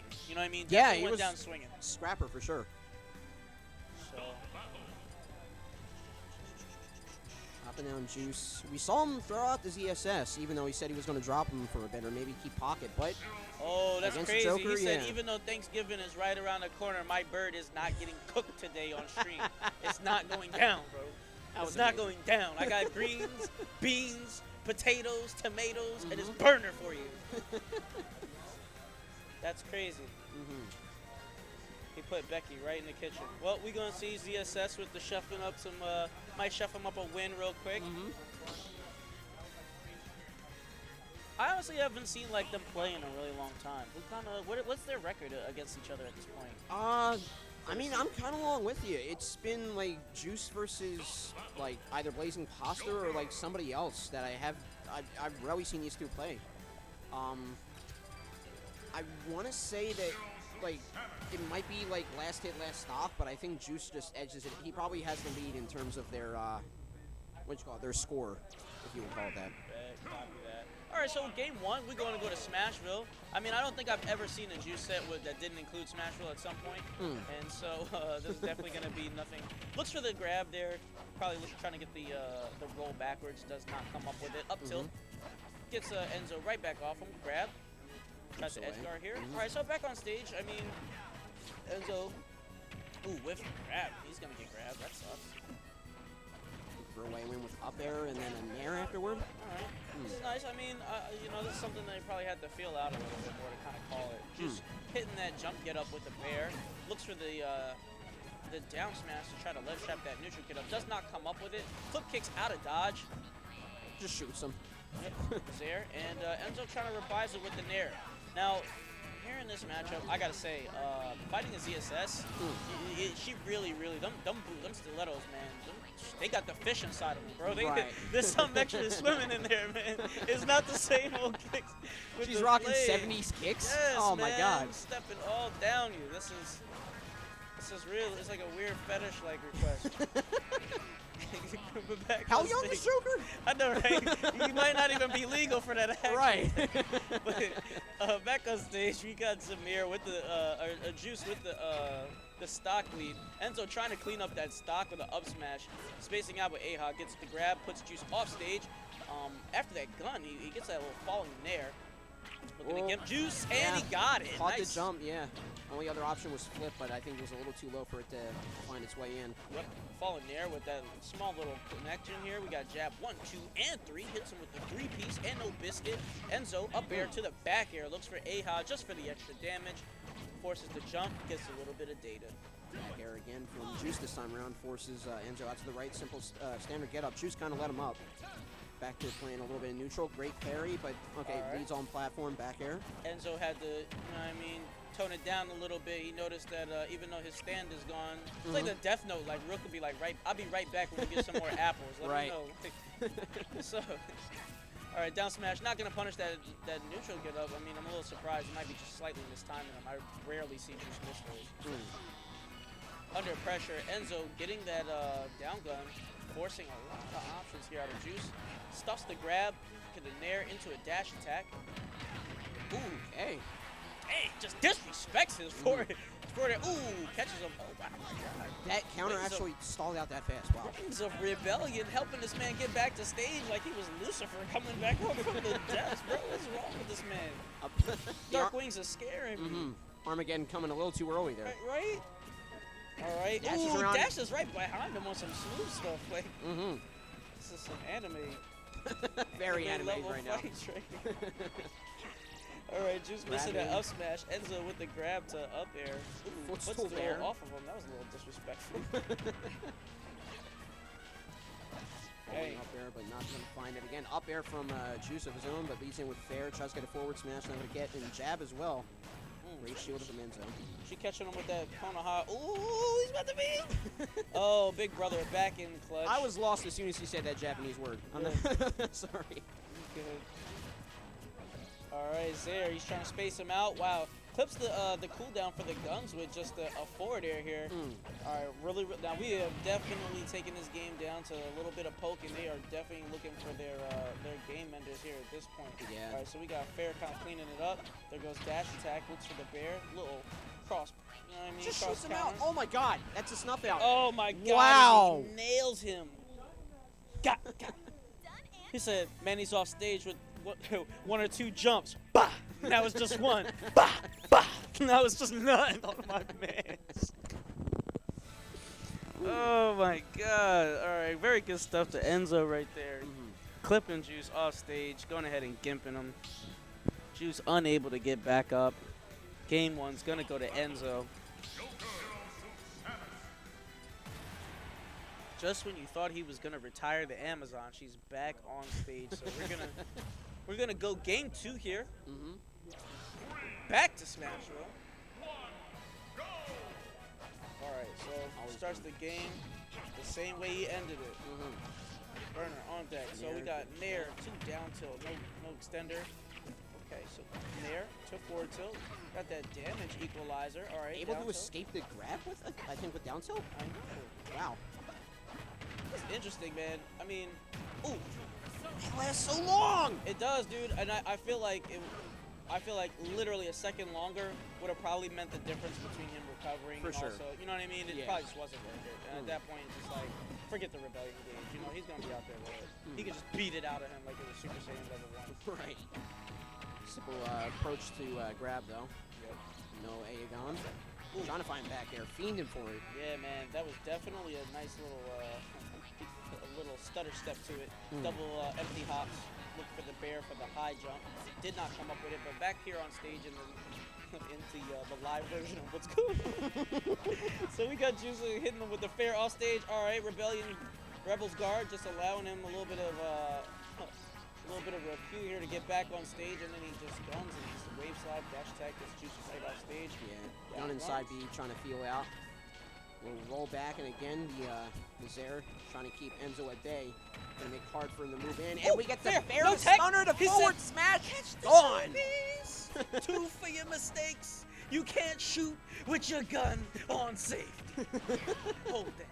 fight. You know what I mean? Yeah, Definitely he went was down swinging. scrapper for sure. So Up and down Juice. We saw him throw out the ZSS, even though he said he was going to drop him for a bit or maybe keep pocket. But oh, that's against crazy. Joker, He said yeah. even though Thanksgiving is right around the corner, my bird is not getting cooked today on stream. It's not going down, bro. It's not going down. I got greens, beans, potatoes, tomatoes, and it's burner for you. That's crazy. He put Becky right in the kitchen. Well, we're going to see ZSS with the chefing up some, might chef him up a win real quick. I honestly haven't seen like them play in a really long time. What's their record against each other at this point? I mean, I'm kind of along with you. It's been like Juice versus like either Blazing Pasta or like somebody else that I've rarely seen these two play. I want to say that like it might be like last hit, last stop, but I think Juice just edges it. He probably has the lead in terms of their their score, if you would call it that. Copy that. All right, so game one, we're going to go to Smashville. I mean, I don't think I've ever seen a Juice set that didn't include Smashville at some point. And so this is definitely going to be nothing. Looks for the grab there. Probably trying to get the roll backwards. Does not come up with it. Up tilt. Gets Enzo right back off him. Grab. Tries to edge guard here. All right, so back on stage. I mean, Enzo. Ooh, whiff grab. He's going to get grabbed. That sucks. Away win with up air and then a nair afterward. All right, this is nice. I mean, you know, this is something that you probably had to feel out a little bit more to kind of call it. Just hitting that jump get up with the bair. Looks for the down smash to try to left trap that neutral get up. Does not come up with it. Flip kicks out of dodge. Just shoots him. Yep, there. And Enzo trying to reprise it with the nair. Now, here in this matchup, I gotta say, fighting a ZSS, she really, them stilettos, man. They got the fish inside of them, bro. There's something extra swimming in there, man. It's not the same old kicks. She's rocking 70s kicks. Yes, oh man. my God! I'm stepping all down you. This is real. It's like a weird fetish-like request. How young is Joker? I know, right? You might not even be legal for that action. Right. But back on stage, we got Zamir with the Juice with the stock lead. Enzo trying to clean up that stock with an up smash, spacing out with Aha, gets the grab, puts Juice off stage. After that gun, he gets that little falling nair. Looking to get Juice, and he got it. Caught nice. the jump, yeah. Only other option was flip, but I think it was a little too low for it to find its way in. Yep, falling nair with that small little connection here. We got jab 1, 2, and 3. Hits him with the 3-piece and no biscuit. Enzo up air to the back air. Looks for Aha just for the extra damage. Forces the jump, gets a little bit of data. Back air again from Juice this time around. Forces Enzo out to the right. Simple standard get up. Juice kind of let him up. Back to playing a little bit of neutral. Great parry, but okay, leads on platform, back air. Enzo had to, you know what I mean, tone it down a little bit. He noticed that even though his stand is gone, it's like the Death Note, like Rook could be like, I'll be right back when we get some more apples. Let me know. So, all right, down smash. Not going to punish that neutral get up. I mean, I'm a little surprised. It might be just slightly mistiming him. I rarely see Juice miss those. Under pressure, Enzo getting that down gun, forcing a lot of options here out of Juice. Stuffs the grab, get the nair into a dash attack. Ooh, hey, just disrespects his forward. Ooh, catches him. Oh, wow, my God. That counter actually stalled out that fast. Wow. Wings of rebellion helping this man get back to stage like he was Lucifer coming back home from the depths, bro. What's wrong with this man? Dark Wings is scaring me. Armageddon coming a little too early there. Right? All right. Ooh, Dash is right behind him on some smooth stuff. Like, this is some anime. Very animated right now. Right all right, Juice missing that up smash. Enzo with the grab to up air. Ooh, footstool there off of him. That was a little disrespectful. Up air, but not going to find it again. Up air from Juice of his own, but leads in with fair. Tries to get a forward smash. Not going to get in jab as well. Great shield from Enzo. She catching him with that Konoha. Ooh, he's about to be. Oh, big brother back in clutch. I was lost as soon as he said that Japanese word. I'm sorry. Good. All right, Zaire. He's trying to space him out. Wow. clips the cooldown for the guns with just a forward air here. All right, really. Now we have definitely taken this game down to a little bit of poke, and they are definitely looking for their game enders here at this point. Yeah. All right, so we got Fair kind of cleaning it up. There goes dash attack, looks for the bear, little cross. You know what I mean? Just cross shoots him out. counters. Oh my God, that's a snuff out. Oh my God! Wow. He nails him. Got. He said, "Man, he's off stage with one or two jumps. Bah! Now it's just one. Bah! Bah! Now it's just none on my man." Oh my God! All right, very good stuff to Enzo right there. Clipping Juice off stage, going ahead and gimping him. Juice unable to get back up. Game one's gonna go to Enzo. Just when you thought he was gonna retire the Amazon, she's back on stage. So we're gonna go game 2 here. Back to Smashville. All right, so starts the game the same way he ended it. Burner on deck. So we got Nair, 2 down tilt, no extender. Okay, so Nair, 2 forward tilt. Got that damage equalizer. All right, Able to tilt. escape the grab with, I think, with down tilt? I know. Wow. It's interesting, man. I mean, ooh, It lasts so long! it does, dude. And I feel like literally a second longer would have probably meant the difference between him recovering For and sure. also, you know what I mean? It probably just wasn't worth it. And at that point, it's just like, forget the Rebellion gauge. You know, he's gonna be out there with it. He could just beat it out of him like it was Super Saiyan level 1. Right. Simple approach to grab, though. Yep. No Aegon. Trying to find back there, fiending for it. Yeah, man, that was definitely a nice little, a little stutter step to it. Double empty hops. Look for the bear for the high jump. Did not come up with it, but back here on stage in the live version of what's going on. So we got Juice hitting him with the fair off stage. All right, Rebels guard, just allowing him a little bit of a cue here to get back on stage, and then he just guns and he's the wave slide, dash attack, gets Juice right off stage. Yeah, down inside B, trying to feel out. We'll roll back, and again, the Zaire trying to keep Enzo at bay. Gonna make it hard for him to move in, and we get the fair no tech. stunner to He forward said, smash. Gone. Gone. 2 for your mistakes. You can't shoot with your gun on safety. Hold that.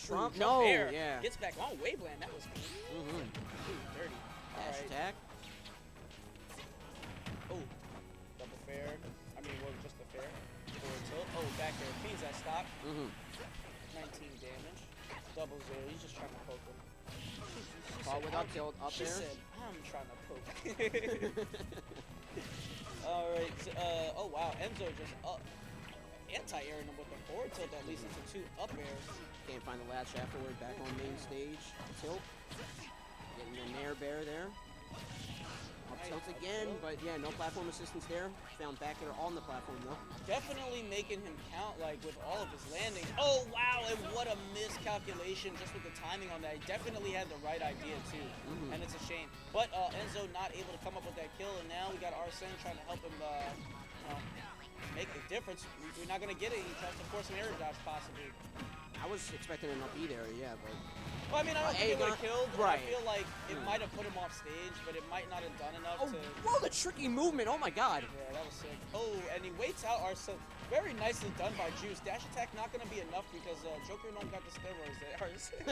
Trump, Ooh, no, air. yeah. Gets back on Waveland. That was ooh, dirty. Dash All right. attack. Oh, double fair. I mean, well, just the fair. Forward tilt. Oh, back there. Cleans that stock. 19 damage. Double zero. He's just trying to poke him. Call with up tilt up She there. said, I'm trying to poke. All right. So, oh, wow. Enzo just anti-airing him with the forward tilt that leads into 2 up airs. Can't find the latch afterward. Back on main stage. Tilt. Getting the Nair bear there. Up tilt again, but yeah, no platform assistance there. Found back there on the platform though. Definitely making him count, like, with all of his landings. Oh, wow, and what a miscalculation just with the timing on that. He definitely had the right idea, too, and it's a shame. But Enzo not able to come up with that kill, and now we got Arsene trying to help him, make the difference. We're not going to get it. He tries to force an air dodge, possibly. I was expecting him to be there, yeah, but... Well, I mean, I don't think it would have killed. Right. I feel like it might have put him off stage, but it might not have done enough to... Whoa, the tricky movement, oh my god. Yeah, that was sick. Oh, and he waits out Arsene. Very nicely done by Juice. Dash attack not going to be enough because Joker don't got the steroids that Arsene.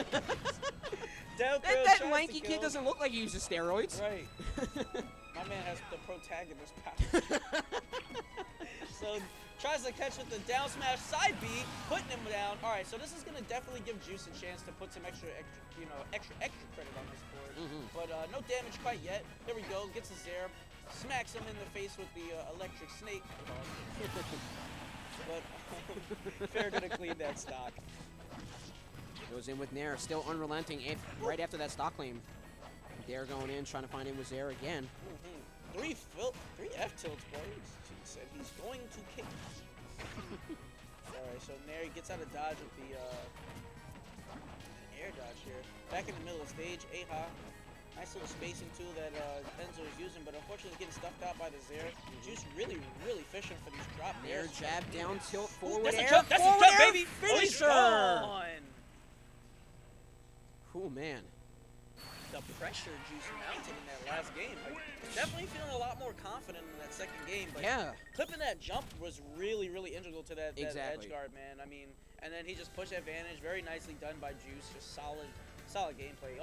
That lanky kid doesn't look like he uses steroids. Right. My man has the protagonist power. So tries to catch with the down smash side B, putting him down. All right, so this is gonna definitely give Juice a chance to put some extra credit on his board. But no damage quite yet. There we go. Gets his air, smacks him in the face with the electric snake. But Fair gonna clean that stock. Goes in with Nair, still unrelenting, and right after that stock claim. Dare going in, trying to find him with Zaire again. 3 F tilts, bro. He said he's going to kick. Alright, so Nair gets out of dodge with the air dodge here. Back in the middle of the stage, Aha. Nice little spacing tool that Enzo is using, but unfortunately getting stuffed out by the Zaire. Juice really fishing for these drop Nair airs. jab, down tilt, forward That's air. a jump, that's forward a jump, air, baby! Finisher! Oh, Oh, man. the pressure Juice mounted in that last game. Like, definitely feeling a lot more confident in that second game. But Yeah. clipping that jump was really, really integral to that Exactly. edge guard, man. I mean, and then he just pushed advantage. Very nicely done by Juice. Just solid gameplay.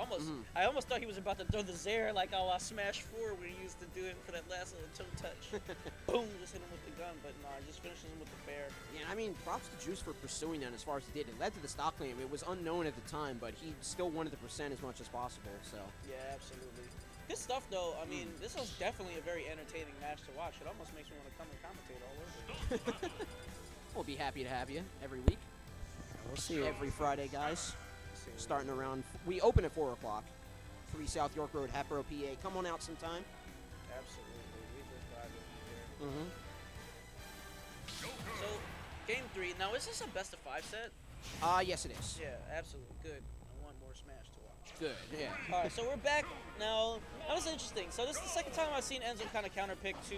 I almost thought he was about to throw the Zaire like Smash 4 when he used to do it for that last little toe touch. Boom, just hit him with the gun. But no, he just finishes him with the fair. Yeah, I mean, props to Juice for pursuing that as far as he did. It led to the stock claim. It was unknown at the time, but he still wanted the percent as much as possible. So. Yeah, absolutely. Good stuff, though. I mean, this was definitely a very entertaining match to watch. It almost makes me want to come and commentate all over it. We'll be happy to have you every week. We'll see. Every Friday, guys. Starting around, we open at 4 o'clock. 3 South York Road, Hatboro, PA. Come on out sometime. Absolutely. We just vibe over here. So, game 3. Now, is this a best of 5 set? Yes, it is. Yeah, absolutely. Good. I want more Smash to watch. Good, yeah. All right, so we're back now. That was interesting. So this is the second time I've seen Enzo kind of counterpick to,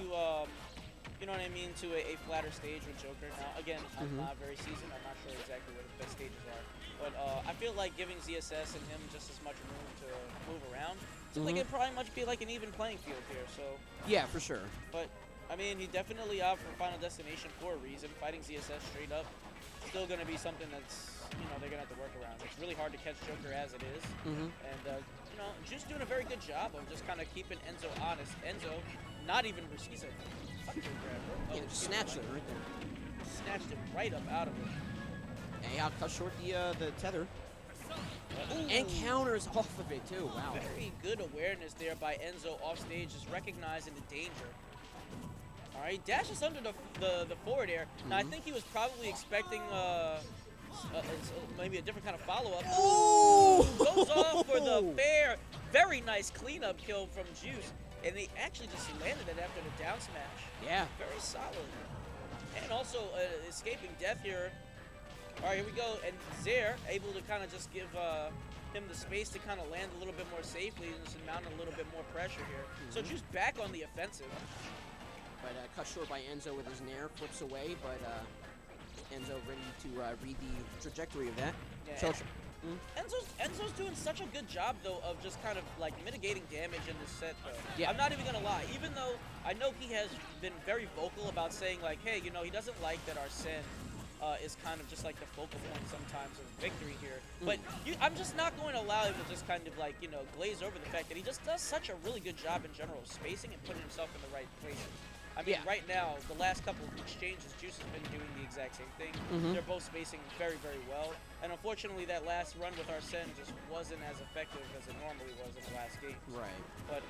you know what I mean, to a flatter stage with Joker. Now, again, I'm not very seasoned. I'm not sure exactly where the best stages are. But I feel like giving ZSS and him just as much room to move around, seems like it'd probably much be like an even playing field here. So yeah, for sure. But I mean, he definitely out for Final Destination for a reason. Fighting ZSS straight up, still going to be something that's they're going to have to work around. It's really hard to catch Joker as it is, and Juice doing a very good job of just kind of keeping Enzo honest. Enzo, not even he's a fucking grab, bro. Yeah, just snatched it right there. Snatched it right up out of it. And he cut short the tether. And counters off of it, too. Wow. Very good awareness there by Enzo off stage, just recognizing the danger. All right, dashes under the forward air. Now, I think he was probably expecting maybe a different kind of follow-up. Ooh! Goes off for the fair. Very nice cleanup kill from Juice. And they actually just landed it after the down smash. Yeah. Very solid. And also escaping death here. All right, here we go. And Zaire able to kind of just give him the space to kind of land a little bit more safely and just mount a little bit more pressure here. So Juice back on the offensive. But cut short by Enzo with his nair, flips away, but Enzo ready to read the trajectory of that. Yeah. So, Enzo's doing such a good job, though, of just kind of, like, mitigating damage in this set, though. Yeah. I'm not even going to lie. Even though I know he has been very vocal about saying, like, hey, he doesn't like that Arsene is kind of just, like, the focal point sometimes of victory here. But I'm just not going to allow him to just kind of, like, glaze over the fact that he just does such a really good job in general of spacing and putting himself in the right places. I mean, right now, the last couple of exchanges, Juice has been doing the exact same thing. They're both spacing very, very well. And unfortunately, that last run with Arsene just wasn't as effective as it normally was in the last game. Right. But,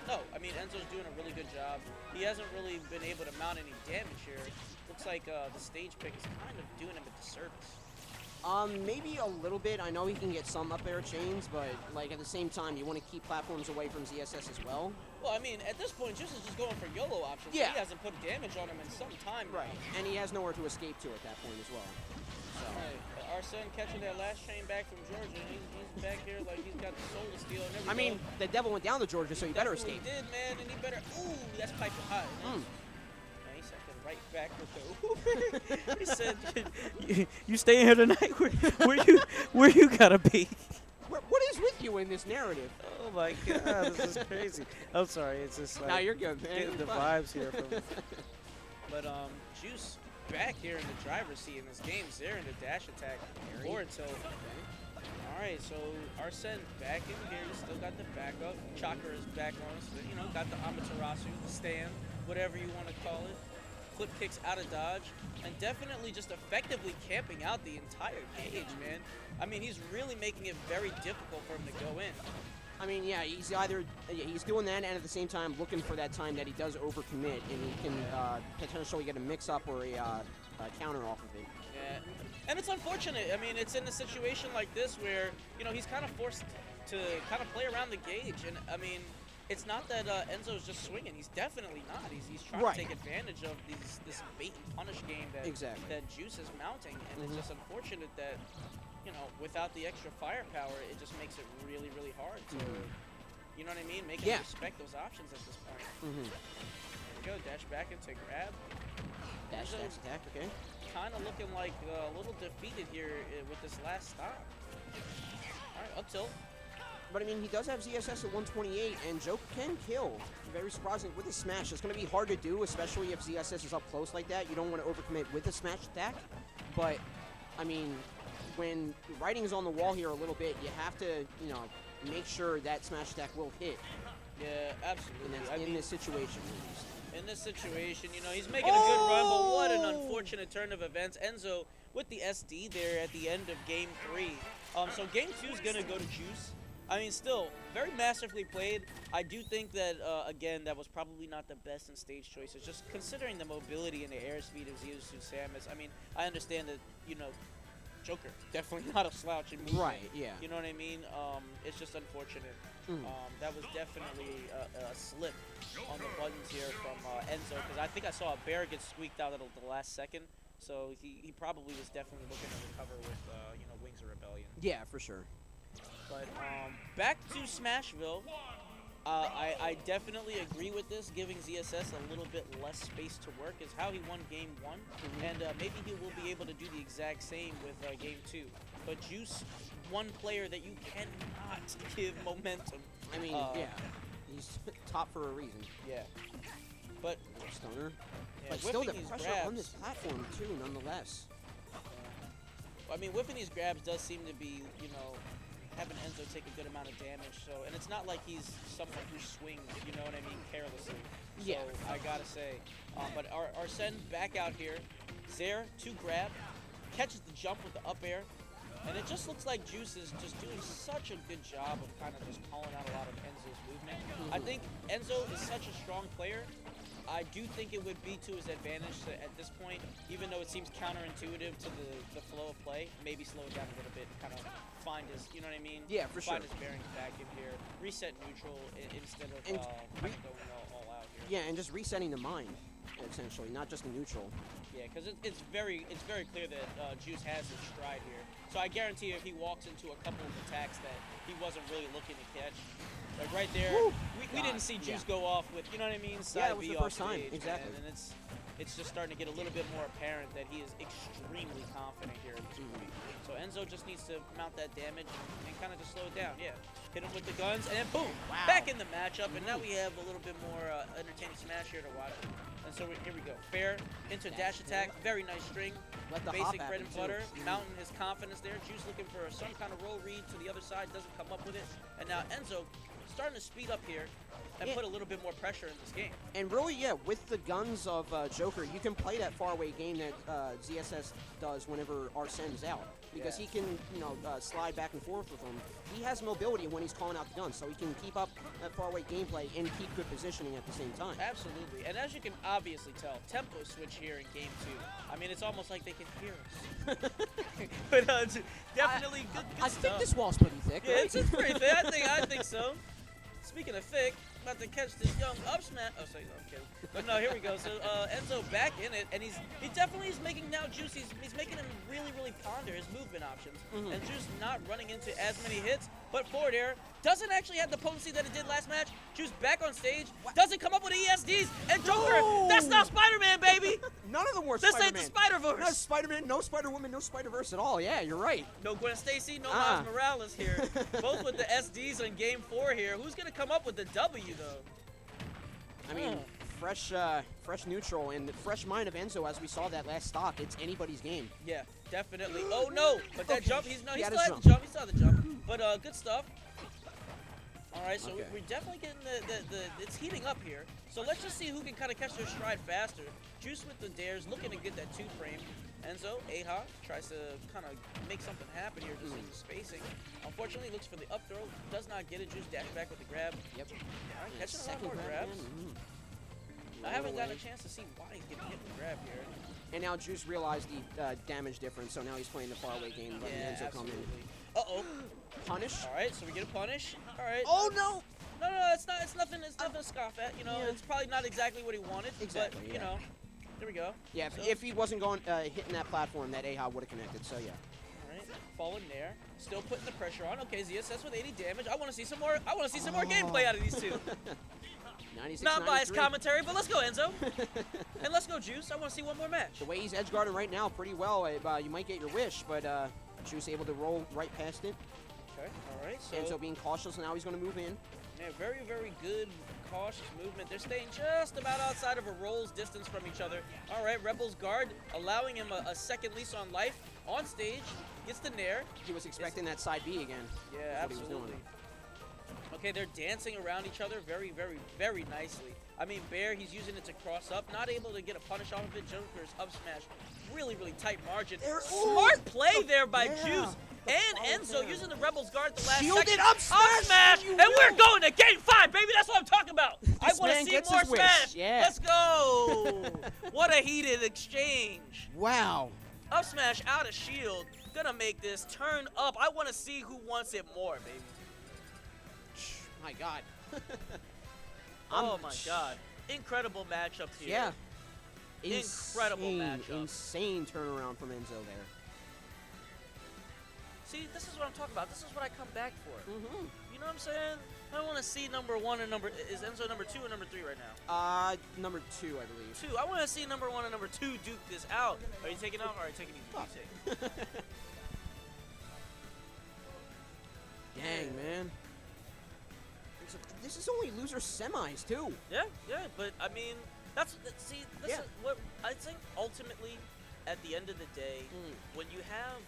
no, I mean, Enzo's doing a really good job. He hasn't really been able to mount any damage here. Looks like the stage pick is kind of doing him a disservice. Maybe a little bit. I know he can get some up air chains, but like at the same time, you want to keep platforms away from ZSS as well. Well, I mean, at this point, Juice is just going for YOLO options. Yeah. He hasn't put damage on him in some time now. Right. And he has nowhere to escape to at that point as well. So. Right. Arsene catching that last chain back from Georgia. He's back here like he's got the soul to steal. And I mean, the devil went down to Georgia, so you better escape. He did, man, and he better. Ooh, that's piping hot. He said right back with the. He said, "You staying here tonight? Where you gotta be?" What is with you in this narrative? Oh my God, this is crazy. I'm sorry, it's just like. No, you're good, man. Getting the vibes here from. But Juice back here in the driver's seat in this game. Zaire in the dash attack. Or until. All right, so Arsene back in here. He's still got the backup. Chakra is back on. So, got the Amaterasu, the stand, whatever you want to call it. Flip kicks out of dodge, and definitely just effectively camping out the entire cage, man. I mean, he's really making it very difficult for him to go in. I mean, yeah, he's either he's doing that, and at the same time looking for that time that he does overcommit, and he can potentially get a mix-up or a counter off of it. Yeah, and it's unfortunate. I mean, it's in a situation like this where he's kind of forced to kind of play around the gauge, and I mean. It's not that Enzo's just swinging. He's definitely not. He's trying to take advantage of this bait and punish game that Juice is mounting, and it's just unfortunate that without the extra firepower, it just makes it really, really hard to, you know what I mean, make him respect those options at this point. There we go, dash back into grab. Dash attack, okay. Kind of looking like a little defeated here with this last stop. All right, up tilt. But I mean, he does have ZSS at 128, and Joker can kill. Very surprising with his smash. It's going to be hard to do, especially if ZSS is up close like that. You don't want to overcommit with the smash attack. But, I mean, when writing is on the wall here a little bit, you have to, you know, make sure that smash attack will hit. Yeah, absolutely. In this situation, at least. In this situation, you know, he's making a good run, but what an unfortunate turn of events. Enzo with the SD there at the end of Game 3. So Game 2 is going to go to Juice. I mean, still, very masterfully played. I do think that, again, that was probably not the best in stage choices. Just considering the mobility and the airspeed of ZSS Samus. I mean, I understand that, you know, Joker, definitely not a slouch in movement. Right, yeah. You know what I mean? It's just unfortunate. That was definitely a slip on the buttons here from Enzo, because I think I saw a bear get squeaked out at the last second. So he probably was definitely looking to recover with, you know, Wings of Rebellion. Yeah, for sure. But back to Smashville, I definitely agree with this. Giving ZSS a little bit less space to work is how he won Game 1, and maybe he will be able to do the exact same with Game 2. But Juice, one player that you cannot give momentum. I mean, yeah, he's top for a reason. Yeah, but Stunner. Yeah, but still, the these pressure grabs on this platform too, nonetheless. I mean, whiffing these grabs does seem to be, you know, having Enzo take a good amount of damage. So, and it's not like he's someone who swings, you know what I mean, carelessly. So, Yeah. I gotta say, but Arsene back out here, Zaire to grab, catches the jump with the up air, and it just looks like Juice is just doing such a good job of kind of just calling out a lot of Enzo's movement. I think Enzo is such a strong player. I do think it would be to his advantage to, at this point, even though it seems counterintuitive to the flow of play, maybe slow it down a little bit and kind of find his, you know what I mean? Yeah, for sure. Find his bearings back in here, reset neutral instead of kind of going all out here. Yeah, and just resetting the mind, essentially, not just the neutral. Yeah, because it's very clear that Juice has his stride here. So I guarantee if he walks into a couple of attacks that he wasn't really looking to catch, like right there, we didn't see Juice go off with, you know what I mean? Side it was B the first off stage, time, exactly. Man, and it's just starting to get a little bit more apparent that he is extremely confident here at this point. So Enzo just needs to mount that damage and kind of just slow it down. Yeah, hit him with the guns, and then boom, back in the matchup, and now we have a little bit more entertaining smash here to watch. And so here we go. Fair into dash attack, very nice string. Let the Basic hop bread and happen, butter, too. mounting his confidence there. Juice looking for some kind of roll read to the other side, doesn't come up with it. And now Enzo starting to speed up here and put a little bit more pressure in this game. And really, yeah, with the guns of Joker, you can play that faraway game that ZSS does whenever Arsene's out. Because he can, you know, slide back and forth with him. He has mobility when he's calling out the guns, so he can keep up that faraway gameplay and keep good positioning at the same time. Absolutely. And as you can obviously tell, tempo switch here in Game 2. I mean, it's almost like they can hear us. But definitely good I stuff. think this wall's pretty thick, Yeah, right? it's pretty thick. I think so. Speaking of thick, about to catch this young up smash. Oh, sorry, no, I'm kidding. But no, here we go. So Enzo back in it, and he definitely is making now Juice. He's making him really ponder his movement options, and Juice not running into as many hits. But forward air doesn't actually have the potency that it did last match. Juice back on stage, doesn't come up with ESDs, and Joker. That's not Spider-Man, baby. None of them were This Spider-Man. ain't the Spider-Verse. No Spider-Man, no Spider-Woman, no Spider-Verse at all. Yeah, you're right. No Gwen Stacy, no Miles Morales here. Both with the SDs on Game 4 here. Who's gonna come up with the W though? I mean, fresh neutral and the fresh mind of Enzo, as we saw that last stock. It's anybody's game. Yeah, definitely. Oh no, but that jump, he still had the jump. jump. He still had the jump. But good stuff. All right, so we're definitely getting it's heating up here. So let's just see who can kind of catch their stride faster. Juice with the dares, looking to get that 2-frame. Enzo, Aha, tries to kind of make something happen here, just in the spacing. Unfortunately, looks for the up throw, does not get it. Juice dash back with the grab. Yep. All right, catching a lot more grabs. I haven't gotten a chance to see why he's getting hit with grab here. And now Juice realized the damage difference, so now he's playing the faraway game, letting Enzo come in. Uh-oh. Punish. All right, so we get a punish. All right. Oh no! No, it's nothing to scoff at. You know, it's probably not exactly what he wanted. Exactly. But, you know, there we go. Yeah, so, if he wasn't going hitting that platform, that Aha would have connected. So yeah. All right, falling there, still putting the pressure on. Okay, ZSS with 80 damage. I want to see some more. I want to see some more gameplay out of these two. 96, Not biased 93. commentary, but let's go, Enzo. And let's go, Juice. I want to see one more match. The way he's edge guarding right now, pretty well. You might get your wish, but Juice able to roll right past it. Okay, all right. So Enzo being cautious, and now he's going to move in. yeah, very, very good, cautious movement. They're staying just about outside of a roll's distance from each other. All right, Rebel's guard allowing him a second lease on life on stage. Gets the nair. He was expecting that side B again. Yeah, That's what he was absolutely. doing. Okay, they're dancing around each other very, very, very nicely. I mean, Bear, he's using it to cross up, not able to get a punish off of it. Joker's up smash, really, really tight margin. Smart play there by Juice. And Enzo using the Rebel's guard at the last Shielded second. up smash, And we're going to game 5, baby. That's what I'm talking about. I want to man see gets more his wish. smash. Yeah. Let's go. What a heated exchange. Wow. Up smash out of shield. Gonna make this turn up. I want to see who wants it more, baby. My God. Oh my God. Incredible matchup here. Yeah. Incredible matchup. Insane turnaround from Enzo there. See, this is what I'm talking about. This is what I come back for. Mm-hmm. You know what I'm saying? I want to see number 1 and is Enzo number 2 or number 3 right now? Number 2, I believe. 2. I want to see number 1 and number 2 duke this out. Are you taking off or are you taking easy? You take. Dang, man. This is only loser semis, too. Yeah, but I mean, see, this is what I think ultimately, at the end of the day, when you have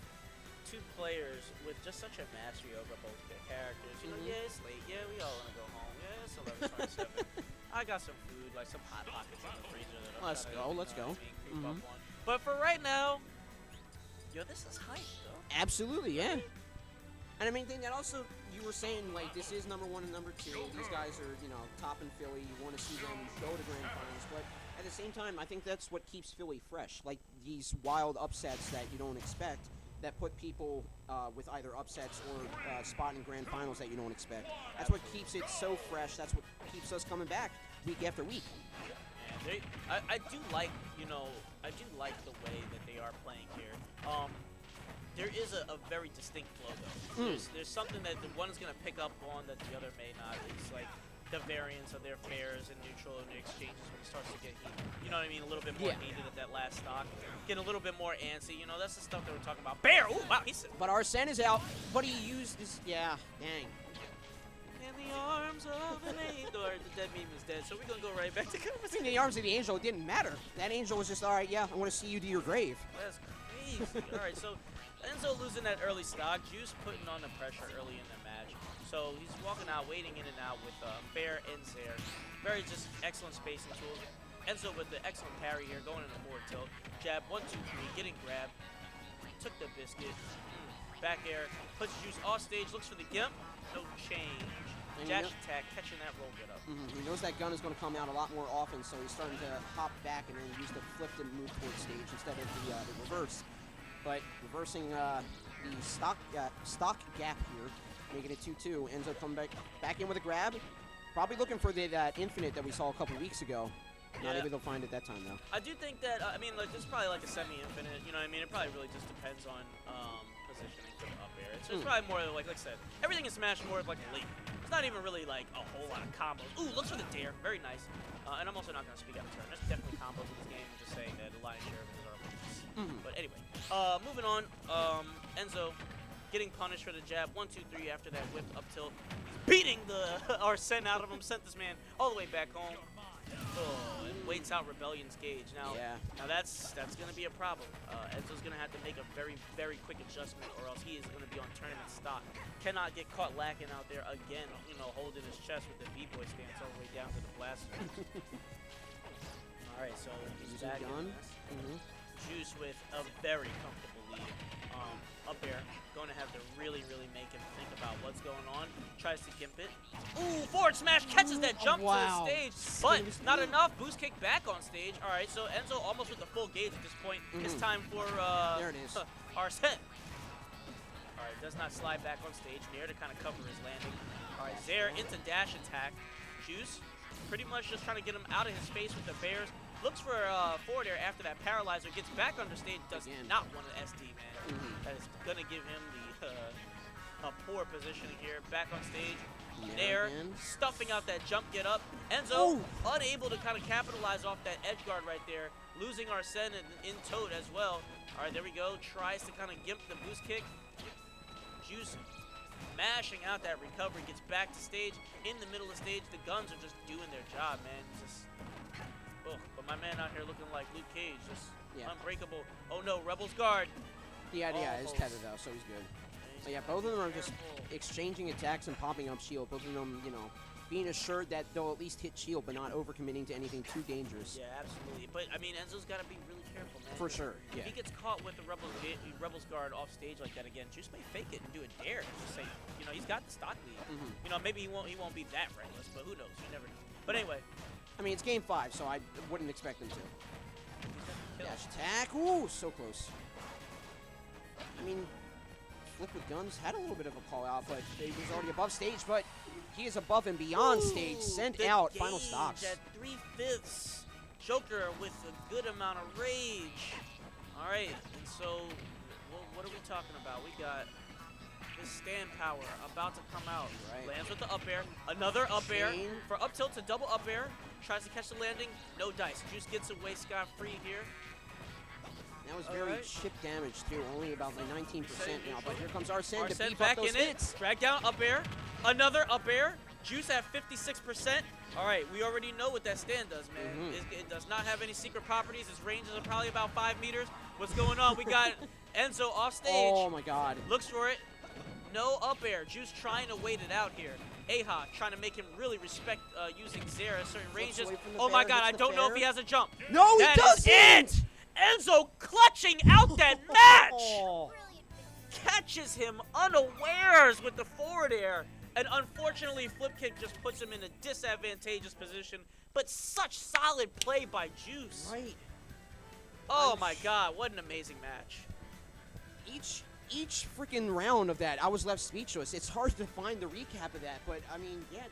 2 players with just such a mastery over both their characters, you know, yeah, it's late, yeah, we all want to go home, yeah, it's 11:27. I got some food, like some Hot Pockets in the freezer that I'm Let's trying to, go. creep up on. But for right now, yo, this is hype, though. Absolutely, yeah. And I mean, that also, you were saying, like, this is number 1 and number 2. These guys are, you know, top in Philly. You want to see them go to grand finals. But at the same time, I think that's what keeps Philly fresh. Like, these wild upsets that you don't expect that put people with either upsets or spot in grand finals that you don't expect. That's what keeps it so fresh. That's what keeps us coming back week after week. I do like, you know, I do like the way that they are playing here. There is a very distinct flow, though. There's something that the one is going to pick up on that the other may not. It's like the variance of their fairs and neutral and the exchanges when it starts to get heated. You know what I mean? A little bit more heated at that last stock. Get a little bit more antsy. You know, that's the stuff that we're talking about. Bear! Ooh, wow, he's... But Arsene is out, but he used this... Yeah, dang. In the arms of an angel. Or the dead meme is dead, so we're going to go right back to conversation. In the arms of the angel, it didn't matter. That angel was just, all right, yeah, I want to see you to your grave. That's crazy. All right, so Enzo losing that early stock. Juice putting on the pressure early in the match. So he's walking out, waiting in and out with Fair and Zaire. Very just excellent spacing tools. Enzo with the excellent parry here, going in the forward tilt. Jab, 1, 2, 3, getting grabbed. Took the biscuit. Back air, puts Juice off stage, looks for the gimp. No change. Dash attack, catching that roll get up. He knows that gun is going to come out a lot more often, so he's starting to hop back and then use the flip and move towards stage instead of the reverse. But reversing the stock gap here, making it 2-2. Enzo coming back in with a grab. Probably looking for that infinite that we saw a couple weeks ago. Not able to find it that time, though. I do think that, I mean, like, this is probably like a semi-infinite, you know what I mean? It probably really just depends on positioning for the up air. It's probably more like I said, everything in Smash more of like a leap. It's not even really like a whole lot of combos. Ooh, looks for the dare. Very nice. And I'm also not going to speak out of turn. There's definitely combos in this game. I'm just saying that a lion's share of it is our weakness. But anyway, moving on. Enzo getting punished for the jab. 1, 2, 3 after that whip up tilt. He's beating the Arsene out of him. Sent this man all the way back home. And waits out Rebellion's gauge. Now, now that's going to be a problem. Enzo's going to have to make a very, very quick adjustment, or else he is going to be on tournament stock. Cannot get caught lacking out there again, you know, holding his chest with the B-boy stance all the way down to the blaster. All right, so he's back in this. Juice with a very comfortable lead. Up air, going to have to really, really make him think about what's going on. Tries to gimp it. Ooh, forward smash, catches that jump to the stage, but not enough. Boost kick back on stage. All right, so Enzo almost with the full gauge at this point. It's time for there it is. Arsene. All right, does not slide back on stage. Nair to kind of cover his landing. All right, Zaire into dash attack. Juice pretty much just trying to get him out of his space with the bears. Looks for forward air after that paralyzer. Gets back under stage. Does not want an SD, man. That is going to give him the a poor position here. Back on stage. Nair stuffing out that jump get up. Enzo unable to kind of capitalize off that edge guard right there. Losing Arsene in toad as well. All right, there we go. Tries to kind of gimp the boost kick. Juice mashing out that recovery, gets back to stage. In the middle of stage, the guns are just doing their job, man. Just, but my man out here looking like Luke Cage, just unbreakable. Oh no, Rebel's guard. Yeah, it's tethered though, so he's good. So yeah, both of them are just exchanging attacks and popping up shield. Both of them, you know, being assured that they'll at least hit shield, but not overcommitting to anything too dangerous. Yeah, absolutely. But I mean, Enzo's got to be really careful, man. For sure. If he gets caught with the Rebel's guard off stage like that again, Juice may fake it and do a dare. Just say, you know, he's got the stock lead. You know, maybe he won't be that reckless, but who knows? You never know. But anyway. I mean, it's game 5, so I wouldn't expect him to. Dash attack. Ooh, so close. I mean, Flip with guns had a little bit of a call out, but he was already above stage, but he is above and beyond stage. Sent out final stocks. At 3/5. Joker with a good amount of rage. All right, and so what are we talking about? We got his stand power about to come out. Lands with the up air. Another up air. For up tilt to double up air. Tries to catch the landing. No dice. Juice gets away scot-free here. That was very chip damage too, only about like 19% now. But here comes Arsene to beef back up those in hits. Drag down up air. Another up air. Juice at 56%. All right, we already know what that stand does, man. It does not have any secret properties. Its ranges are probably about 5 meters. What's going on? We got Enzo off stage. Oh my God. Looks for it. No up air. Juice trying to wait it out here. Aha trying to make him really respect using Zera at certain ranges. Oh my God, I don't know if he has a jump. No, he doesn't! That is it! Enzo clutching out that match! Catches him unawares with the forward air. And unfortunately, Flip Kick just puts him in a disadvantageous position. But such solid play by Juice. Right. Oh my God, what an amazing match. Each freaking round of that, I was left speechless. It's hard to find the recap of that, but I mean, yeah.